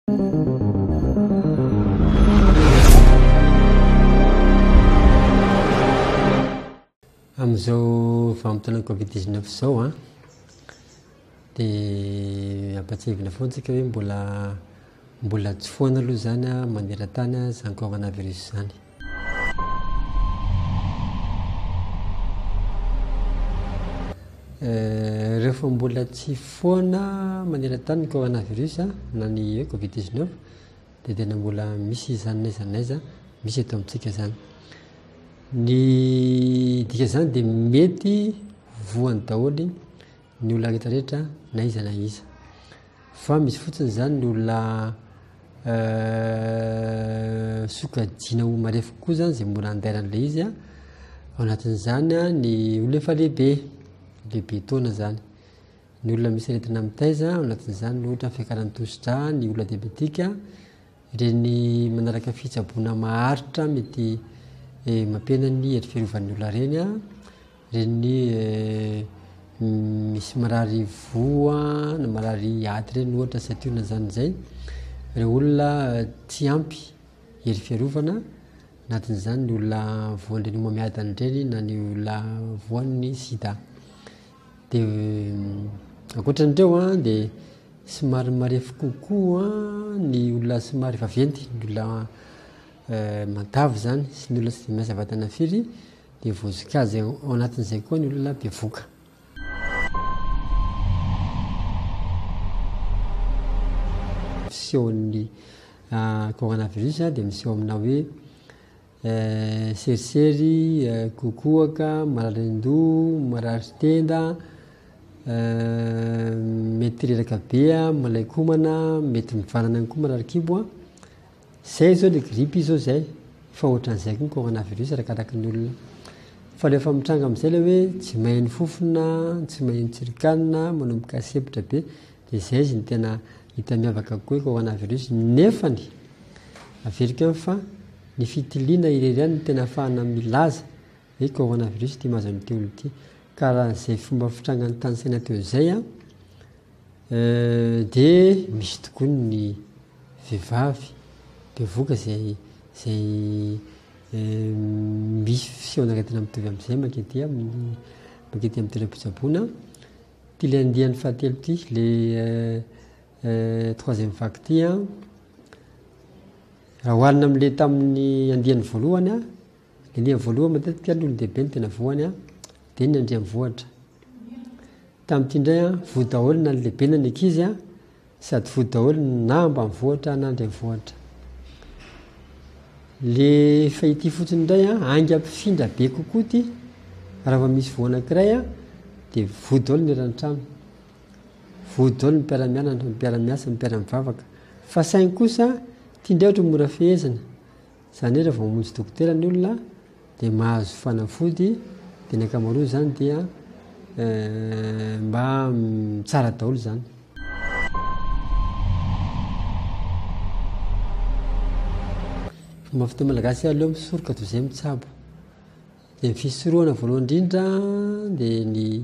Amin'izao vanim-potoana Covid-19 zao a dia ampatsivina foana tsika hoe mbola tsy foana aloha zany a maneran-tany zany coronavirus zany. Rehefa mbola tsy foana maneran-tany ny coronavirus na ny hoe Covid-19 dia tena mbola misy zany n'aiza n'aiza misy eto amintsika zany. Ny dika zany dia mety voany daholy ny olona rehetrarehetra na iza na iza, fa misy fotsiny zany ny olona sokajiana ho marefo koa zany zay mora andairan'ilay izy ao anatin'izany ny olona efa lehibe taona zany, ny olona misy aretina mitaiza ao anatin'izany ohatra fiakaran'ny tosi-drà, ny olona diabetika, ireny manaraka fitsaboana maharitra mety mampihena ny hery fiarovan'ny olona reny a, reny misy marary voa na marary aty reny ohatra sationana zany zay, ireo olona tsy ampy hery fiarovana anatin'izany ny olona voan'ireny homamiadana ireny na ny olona voan'ny sida. Dia ankoatran'ireo a dia somary marefo kokoa ny olona somary vaventy, ny olona matavy zany sy ny olona tsy miasa vatana firy dia voasikazy ao anatin'izay koa ny olona bevoka. Fisehon'ny coronavirus dia miseho amina hoe serisery, kokoaka, marary-doha, marary tenda, mety reraka be, malaikomana, mety mivanana koa marary kibo. Zay zao le grippy zao zay, fa ohatran'izay koa ny coronavirus arakaraka ny olona. Fa rehefa mitranga amin'izay le hoe tsy mahay fofona, tsy mahay tsirikanina, manomboka sepotra be, dia zay izy ny tena hita miavaka koa coronavirus. Nefany averika fa ny fitiliana irery ny tena ahafahana milaza hoe coronavirus ty mahazo an'ity olo ity, ka raha izay fomba fitrangany tany saina teo izay dia misy tokoa ny vehivavy bevoka zay misy fisehoana-retina mitovy amin'izay mankety amin'ny toeram-pitsaboana. Ty le andihan'ny fahatelo ty le troisième vague ty raha oharina amin'le tamin'ny andihan'ny voalohany le andihan'ny voalohany matetika ny olon-dehibe ny tena voany dia ny andrian'ny vohatra. Tamin'ity indray voa daholo na ny lehibe na ny ankizy sady voa daholo na ambany vohatra na andrian'ny vohatra. Le fahity fotsiny indray aingam-pifindra be kokoa ty raha va misy voa anankiray dia voa daholo ny eran-trano, voa daholo ny mpiara-mianatra, ny mpiara-miasa, ny mpiara-mivavaka. Fa saingy kosa ty indray ohatra mora fehezana, izany hoe rehefa mamonjy dokotera ny olona dia mahazo fanafody, dia ny ankamaroany zany dia mba tsara daholo zany. Fomba fiteny malagasy aleo misoroka toy izay mitsabo. Dia ny fisorohana voalohany indrindra dia ny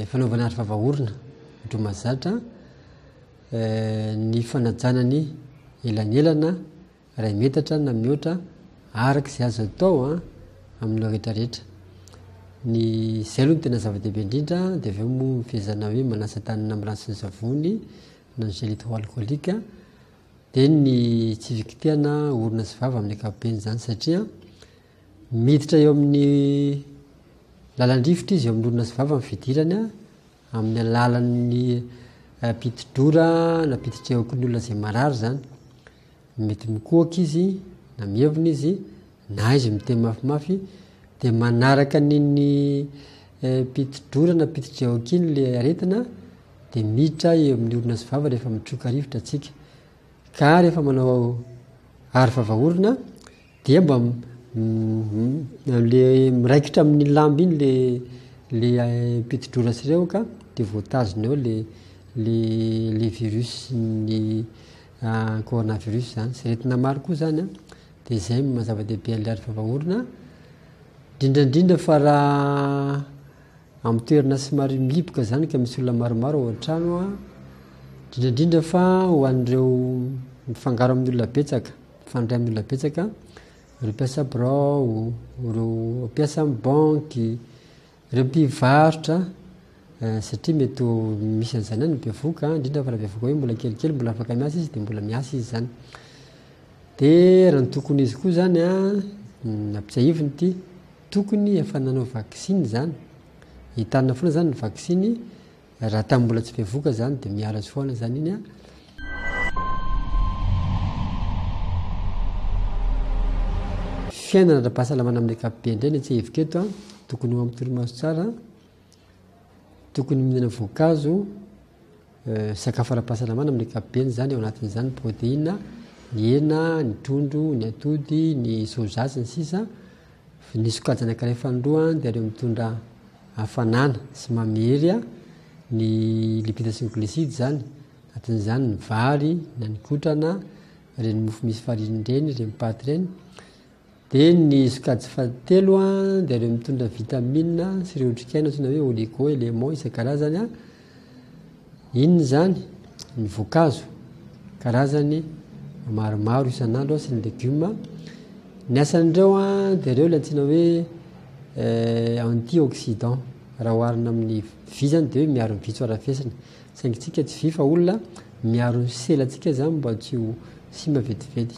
fanaovana ary vava-orona indro mahazatra, ny fanajana ny elanelana ray metatra na mihoatra araka izay azo atao amin'ny rehetrarehetra. Ny zay aloha ny tena zava-dehibe indrindra. Dia avy eo moa fehezana hoe manasa tanana amin'ny rano sy ny savony na ny gel hydroalcoolique, dia ny tsy vikitihana orona sy vava amin'ny ankapobeny zany, satria miditra eo amin'ny lalan-drivotra izy eo amin'ny orona sy vava amin'ny fidirany amin'ny alalan'ny pitidora na pititreoko ny olona izay marary zany. Mety mikohaka izy na mievina izy na izy miteny mafimafy, dia manaraka n'iny pitidora na pititreoko iny le aretina dia miditra eo amin'ny orona sy vava rehefa mitroka rivotra atsika. Ka rehefa manao ary vava-orona dia mba le miraikitra amin'ny lamba iny le pitidora sy ireo ka dia voatazona eo le virus ny coronavirus zany. Sy aretina maro koa zany dia izay mazava-dehibe an'ilay ary vava-orona. Indrindrandrindra fa raha amin'ny toerana somary mihiboka zany ka misy olona maromaro ao an-trano indrindrindra fa ho an'ireo mifangaro amin'ny olona betsaka, mifandray amin'ny olona betsaka, ireo mpiasa birao, ireo mpiasa amin'ny banky, ireo mpivarotra, satria mety misy an'izany any bevoka, indrindra fa raha bevoka hoe mbola kelikely mbola afaka miasa izy dia mbola miasa izy zany. Dia raha ny tokony izy koa zany nampisaiviny ity, tokony efa nanao vaksiny zany, hitanina foana zany ny vaksiny, raha tamin'ny mbola tsy bevoka zany dia mialatsy foana zany iny fiainana ara-pahasalamana amin'ny ankapobeny indray ny atsahiviko eto tokony ho amin'ny torimaso tsara, tokony mihinana voankazo, sakafo ara-pahasalamana amin'ny ankapobeny zany, ao anatin'izany protéine, ny hena, ny trondro, ny atody, ny soja sy ny sisa, ny sokajy anankiray fanindroa dia ireo mitondra hafanana sy mamery ny lipida sy ny glucide zany, anatin'izany ny vary, ny kotrana, ireny mofo misy farininy ireny, ireny paty ireny. Dia ny sokajy fahatelo dia ireo mitondra vitamine sy ireo otrikaina antsoina hoe oligo, élément isan-karazany. Inona zany? Ny voankazo karazany maromaro isan'andro sy ny legioma. Ny asan'ireo dia ireo ilay antsoina hoe antioxydant, raha oharina amin'ny vy zany dia hoe miaro ny vy tsy ho arafesina, saingy tsika tsy vy fa olona miaro ny selantsika zany mba tsy ho simba vetivety.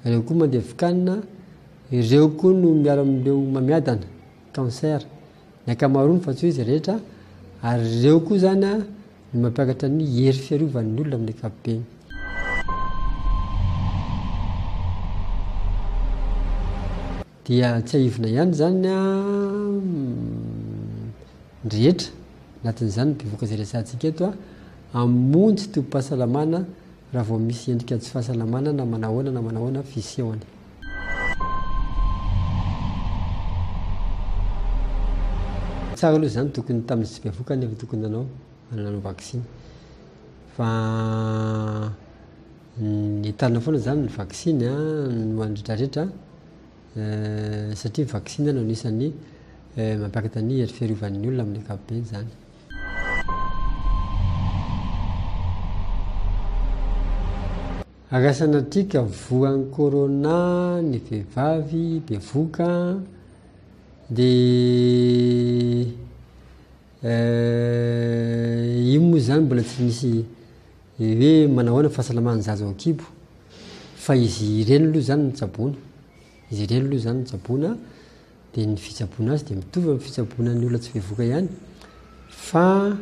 Ireo koa mandeha vokanina, ireo koa no miaro amin'ireo mamiadana, cancer, ny ankamaroany fa tsy hoe izy rehetra, ary ireo koa zany no mampiakatra ny hery fiarovany olona amin'ny ankapobeny. Dia tsy ahivina ihany zany rehetra anatin'izany bevoka izay resantsika eto hamonjy tobim-pahasalamana raha vao misy endrika tsy fahasalamana na manahoana fisehony. Tsara aloha zany tokony tamin'ny tsy bevoka nefa tokony nanao vaksiny, fa ny talina foana zany ny vaksiny no andretrarehetra, satria ny vaksiny no anisan'ny mampiakatra ny hery fiarovan'ny olona amin'ny ankapobeny zany. Arasan'atrika voan'ny corona ny vehivavy bevoka, dia io moa zany mbola tsy misy hoe manahoana fahasalamana zaza ao an-kibo, fa izy ireny aloha zany ny tsaboana, izy ireny aloha zany ny tsaboana, dia ny fitsaboana azy dia mitovy amin'ny fitsaboana ny olona tsy bevoka ihany, fa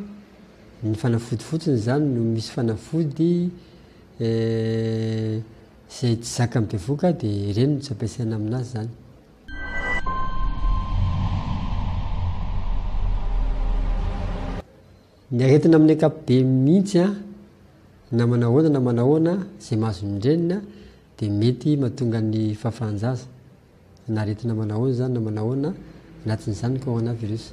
ny fanafody fotsiny zany no misy fanafody izay tsy zaka mibevoka dia ireny no tsy ampiasaina aminazy zany. Ny aretina amin'ny ankapobeny mihitsy na manahoana izay mahazony drenina dia mety mahatonga ny fahafahanjaza, na aretina manahoana zany na manahoana anatin'izany coronavirus.